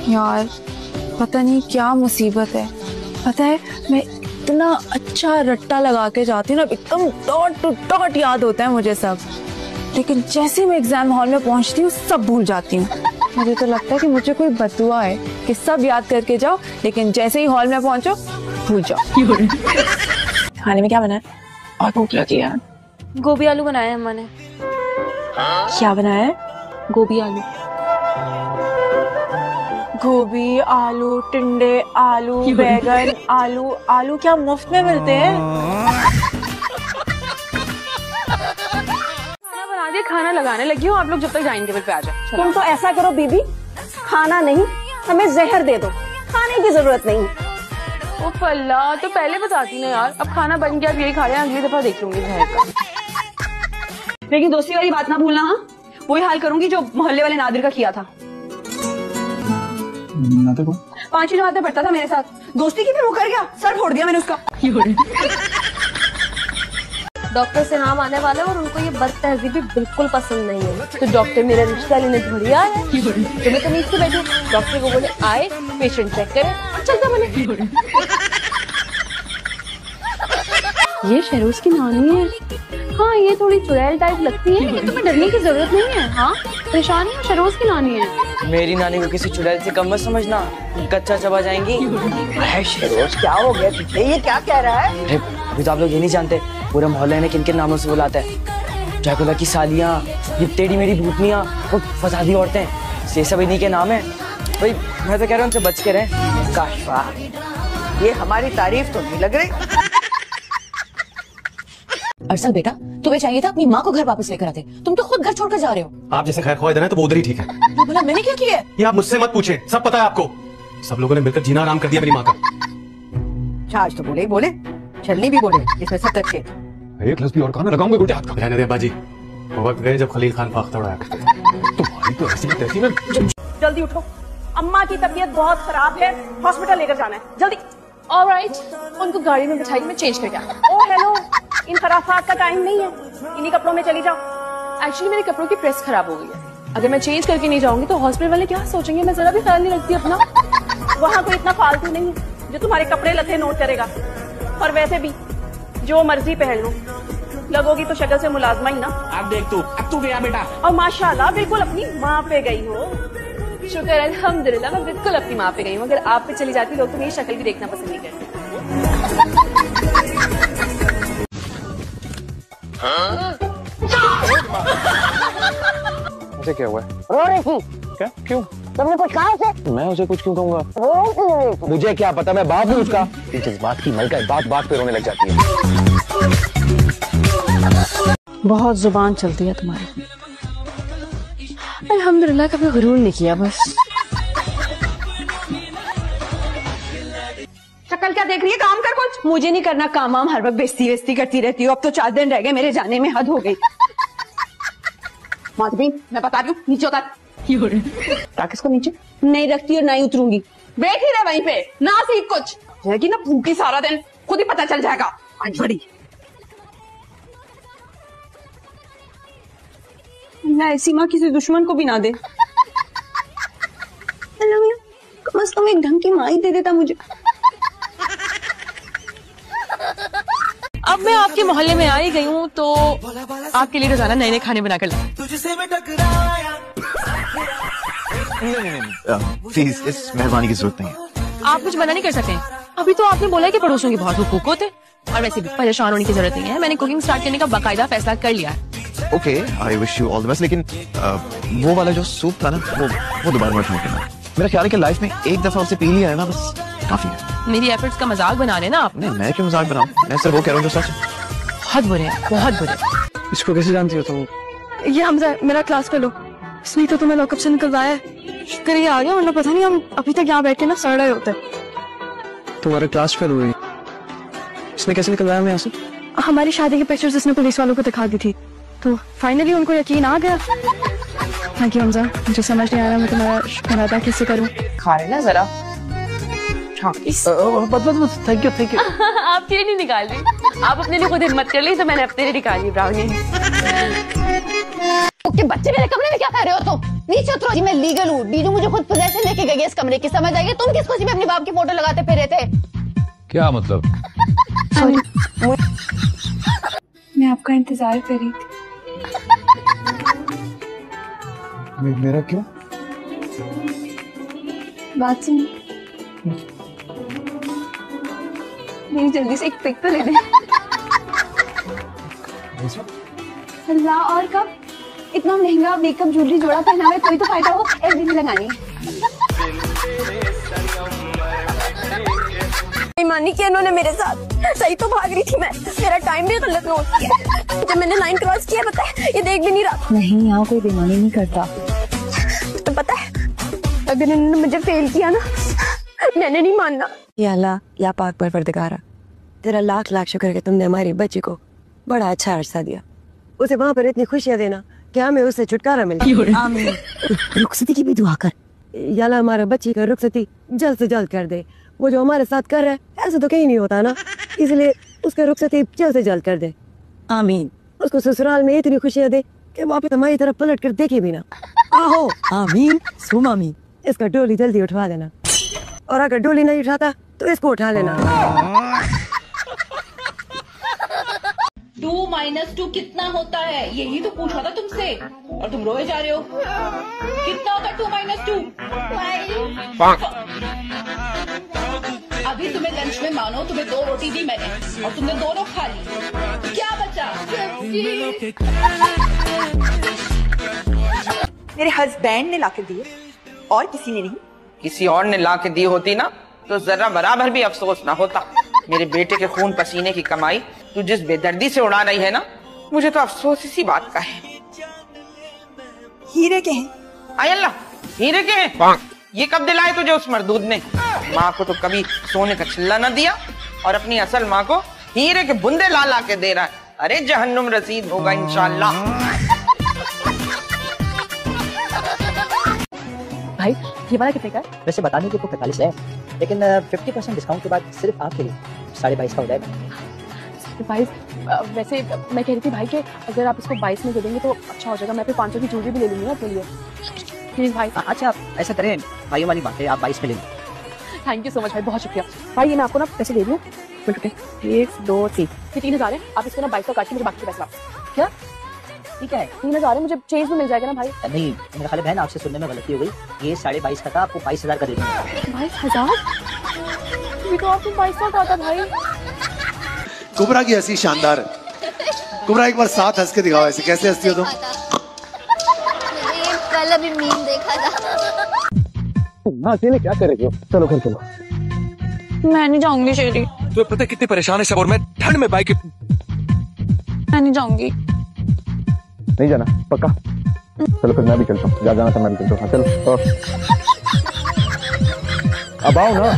यार पता नहीं क्या मुसीबत है। पता है मैं इतना अच्छा रट्टा लगा के जाती हूँ ना, एकदम डॉट टू डॉट याद होता है मुझे सब, लेकिन जैसे मैं एग्जाम हॉल में पहुंचती हूँ सब भूल जाती हूँ। मुझे तो लगता है कि मुझे कोई बददुआ है कि सब याद करके जाओ, लेकिन जैसे ही हॉल में पहुंचो भूल जाओ। खाने में क्या बना है? और भूख लगी यार। गोभी आलू बनाया है अम्मा ने। क्या बनाया है? गोभी आलू। गोभी आलू, टिंडे आलू, बैगन आलू। आलू क्या मुफ्त में मिलते हैं? खाना बना के खाना लगाने लगी हूँ, आप लोग जब तक डाइनिंग टेबल पे आ जाओ। तुम तो ऐसा करो बीबी, खाना नहीं हमें जहर दे दो, खाने की जरूरत नहीं। ओ फल्ला, तो पहले बताती ना यार। अब खाना बन गया, अब यही खा रहे हैं, अगली दफा देख लूंगी जहर का। लेकिन दोस्ती वाली बात ना भूलना। हाँ, वही हाल करूंगी जो मोहल्ले वाले नादिर का किया था। नादिर को 5वीं जमात में पढ़ता था मेरे साथ, दोस्ती की फिर वो कर गया, सर फोड़ दिया मैंने उसका। डॉक्टर से नाम आने वाला है और उनको ये बदतहजीबी बिल्कुल पसंद नहीं है, तो डॉक्टर मेरा रिश्ता लेने थोड़ी आया है। तो मैं तमीज से बैठी, डॉक्टर को बोले आए, पेशेंट चेक करे, चलता बने। ये शहरोज की नानी है। हाँ, ये थोड़ी चुड़ैल टाइप लगती है, लेकिन तुम्हें डरने की जरूरत नहीं है। हाँ, परेशानी है, शहरोज की नानी है। मेरी नानी को किसी चुड़ैल से कम मत समझना, कच्चा चबा जाएंगी। शहरोज क्या हो गया तुझे? ये क्या कह रहा है? अरे अभी तो आप लोग ये नहीं जानते पूरे मोहल्ले में किन किन नामों से बुलाता है। ड्रैकुला की सालियाँ, ये टेढ़ी मेरी भूतनियाँ, वो फसादी औरतें, ये सब इन्हीं के नाम है। भाई मैं तो कह रहा हूँ उनसे बच के रहें। काशवा, ये हमारी तारीफ तो नहीं लग रही। अरसल बेटा, तुम्हें चाहिए था अपनी माँ को घर वापस लेकर आते, तुम तो खुद घर छोड़कर जा रहे हो। आप जैसे खैर ख्वाह इधर है तो वो उधर ही ठीक है। तो बोला मैंने क्या किया है? ये आप मुझसे मत पूछे, सब पता है आपको। सब लोगों ने मिलकर जीना आराम कर दिया मेरी माँ का। आज तो बोले ही बोले, छलनी भी बोले, इसमें सब अच्छे। एक लफ्ज़ भी और कहा ना लगाऊंगा उल्टे हाथ का। रहने दे बाजी, वो वक्त गए जब खलील खान फाख्ता उड़ाया करते थे। तुम्हारी तो ऐसी तैसी में। जल्दी उठो, अम्मा की तबीयत बहुत खराब है, हॉस्पिटल लेकर जाना है, जल्दी। ऑलराइट, उनको गाड़ी में बिठाइए, मैं चेंज करके आता हूँ। ओ हेलो, इन खराफात का टाइम नहीं है, इन्हीं कपड़ों में चली जाओ। एक्चुअली मेरे कपड़ों की प्रेस खराब हो गई है, अगर मैं चेंज करके नहीं जाऊंगी तो हॉस्पिटल वाले क्या सोचेंगे। मैं जरा भी ख्याल नहीं रखती अपना। वहाँ कोई इतना फालतू नहीं है जो तुम्हारे कपड़े लते नोट करेगा। और वैसे भी जो मर्जी पहन लो, लगोगी तो शक्ल से मुलाजमा ही ना। अब देख तू, अब तू गया बेटा। और माशाल्लाह बिल्कुल अपनी माँ पे गई हो। शुक्र है, अल्हम्दुलिल्लाह, मैं बिल्कुल अपनी माँ पे गई हूँ। अगर आप पे चली जाती लोग तो मेरी शक्ल भी देखना पसंद नहीं करते। मुझे क्या हुआ है? रो रही थी क्या? क्यों? तुमने कुछ कहा उसे? मैं उसे कुछ क्यों कहूँगा? रो रही थी। मुझे क्या पता, मैं बाप हूँ उसका। जज्बात की मलका है, बात बात पे रोने लग जाती है। बहुत जुबान चलती है तुम्हारी। अल्हम्दुलिल्लाह, कभी गुरूर नहीं किया बस। शक्ल क्या देख रही है, काम कर कुछ। मुझे नहीं करना काम वाम, हर वक्त बेइज्जती वेस्ती करती रहती हूँ। अब तो 4 दिन रह गए मेरे जाने में, हद हो गई। माधवी, मैं बता रही हूँ, नीचे उतर। राकेश को नीचे नहीं रखती और नहीं उतरूंगी। बैठ ही रहे वहीं पे, ना सीख कुछ। रहेगी ना भूखी सारा दिन, खुद ही पता चल जाएगा। आज बड़ी ऐसी माँ किसी दुश्मन को भी ना दे। कम से कम एक ढंग की माँ ही दे देता मुझे। अब मैं आपके मोहल्ले में आ ही गई हूँ तो आपके लिए रोजाना नए नए खाने बनाकर लाऊं। प्लीज, इस मेहरबानी की जरूरत नहीं है। आप कुछ मना नहीं कर सकते। अभी तो आपने बोला है कि पड़ोसियों के बहुत हुकूक होते, और वैसे भी परेशान होने की जरूरत नहीं है। मैंने कुकिंग स्टार्ट करने का बाकायदा फैसला कर लिया है। Okay, I wish you all the best. लेकिन वो वाला जो सूप था ना, वो दोबारा मत ट्राई करना। मेरा ख्याल है कि लाइफ में एक दफा उसे पी लिया है ना, बस काफी है। मेरी एफर्ट्स का मजाक बना रहे ना आप? नहीं, मैं क्यों मजाक बनाऊं, मैं सिर्फ वो कह रहा हूँ जो सच है। बहुत बुरे हैं, बहुत बुरे। इसको कैसे जानती हो तुम? ये हमजा मेरा क्लास फेलो, इसने तो तुम्हें लॉकअप से निकलवाया है। शुक्र ये आ गया, वरना पता नहीं हम अभी तक यहाँ बैठ के ना सड़ रहे होते। तुम्हारा क्लास फेल हुई, इसने कैसे निकलवाया हमें यहाँ से? हमारी शादी के पिक्चर्स इसने पुलिस वालों को दिखा दी थी, तो फाइनली उनको यकीन आ गया। थैंक यू हमजा, मुझे समझ नहीं आ रहा मैं तुम्हारा शुक्र अदा कैसे करूँ। खा रहे ना जरा। Thank you thank you. आपके लिए नहीं निकाल रही, आप अपने लिए खुद हिम्मत कर ली तो मैंने अपने लिए निकाली ब्राउनी। कि बच्चे मेरे कमरे में क्या कर रहे हो तुम? नीचे उतरो जी, मैं लीगल हूँ। डीडू मुझे खुद पोजेशन लेके गई है इस कमरे की, समझ आएगी? तुम किस खुशी में अपने बाप की फोटो लगाते फिर थे? क्या मतलब? मैं आपका इंतजार कर रही थी। मेरा क्यों? बात सुन, मेरी जल्दी से एक पिक तो ले दे। अल्लाह, और कब? इतना महंगा मेकअप ज्वेलरी जोड़ा पहना हुआ है, कोई तो फायदा हो, एक दिन लगानी है। बेईमानी की इन्होंने मेरे साथ। सही तो भाग रही थी मैं, मेरा टाइम भी गलत नोट किया। जब मैंने लाइन क्रॉस किया पता है, ये देख भी नहीं रहा। नहीं, यहाँ कोई बेईमानी नहीं करता। तो पता है अगर इन्होंने मुझे फेल किया ना, मैंने नहीं मानना। या अल्लाह, या पाक परवरदिगारा, तेरा लाख लाख शुक्र है तुमने हमारी बच्ची को बड़ा अच्छा अरसा दिया। उसे वहाँ पर इतनी खुशियाँ देना कि हमें उससे छुटकारा मिल जाए। आमीन। रुखसती की भी दुआ कर। या अल्लाह, हमारा बच्ची का रुखसती जल्द से जल्द कर दे। वो जो हमारे साथ कर रहा है ऐसा तो कहीं नहीं होता ना, इसलिए उसका रुखसती जल्द से जल्द कर दे। आमीन। उसको ससुराल में इतनी खुशियाँ दे कि वापस हमारी तरफ पलट कर देखे भी ना। आहो, आमीन सुम आमीन। इसका डोली जल्दी उठवा देना, और अगर डोली नहीं उठाता तो इसको उठा लेना। 2 - 2 कितना होता है? यही तो पूछा था तुमसे, और तुम रोए जा रहे हो। कितना होता है 2 - 2? अभी तुम्हें लंच में मानो तुम्हें 2 रोटी दी मैंने, और तुमने दोनों खा ली। क्या बचा? मेरे हस्बैंड ने लाकर दिए और किसी ने नहीं। किसी और ने ला के दी होती ना तो जरा बराबर भी अफसोस ना होता। मेरे बेटे के खून पसीने की कमाई तू जिस बेदर्दी से उड़ा रही है ना, मुझे तो अफसोस इसी बात का है। हीरे के हैं। आय अल्लाह, हीरे के हैं? ये कब दिलाए तुझे उस मरदूद ने? माँ को तो कभी सोने का छिल्ला न दिया, और अपनी असल माँ को हीरे के बुंदे ला ला के दे रहा है। अरे जहन्नुम रसीद होगा इंशाल्लाह। भाई ये वाला कितने का है? वैसे बताने के तो 45 है, लेकिन 50% डिस्काउंट के बाद सिर्फ आपके लिए 22.5 का हो जाएगा। 22? वैसे मैं कह रही थी भाई कि अगर आप इसको 22 में दे देंगे तो अच्छा हो जाएगा। मैं फिर 500 की ज्वेलरी भी ले लूंगी ना अपने लिए। प्लीज भाई। अच्छा, ऐसा करें, भाइयों वाली बात है, आप 22 में ले लें। थैंक यू सो मच भाई, बहुत शुक्रिया भाई। ये मैं आपको ना पैसे दे दूँ। 1 2 3, ये 3000 है। आप इसको ना 22 का काट के मुझे बाकी के पैसे वापस। क्या ठीक है? 3000 है, मुझे चेंज भी मिल जाएगा ना भाई? नहीं, मेरा ख्याल है बहन आपसे सुनने में गलती हो गई। ये 22.5 का था, आपको 22,000 का दे दूंगा। 22,000? ये तो आपने 22 का था भाई। कुबरा की हंसी शानदार है। कुबरा एक बार साथ हंस के दिखाओ, ऐसे कैसे हंसती हो तुम? कल अभी मीम देखा था। अकेले क्या करेगी? चलो घर चलो। मैं नहीं जाऊंगी शेरी। तो पता है कितने परेशान है सब, और मैं ठंड में बाइक। मैं नहीं जाऊंगी। नहीं जाना पक्का? चलो फिर मैं भी चलता हूँ। जा जाना था मैं भी चलता हूँ। चलो अब आओ ना।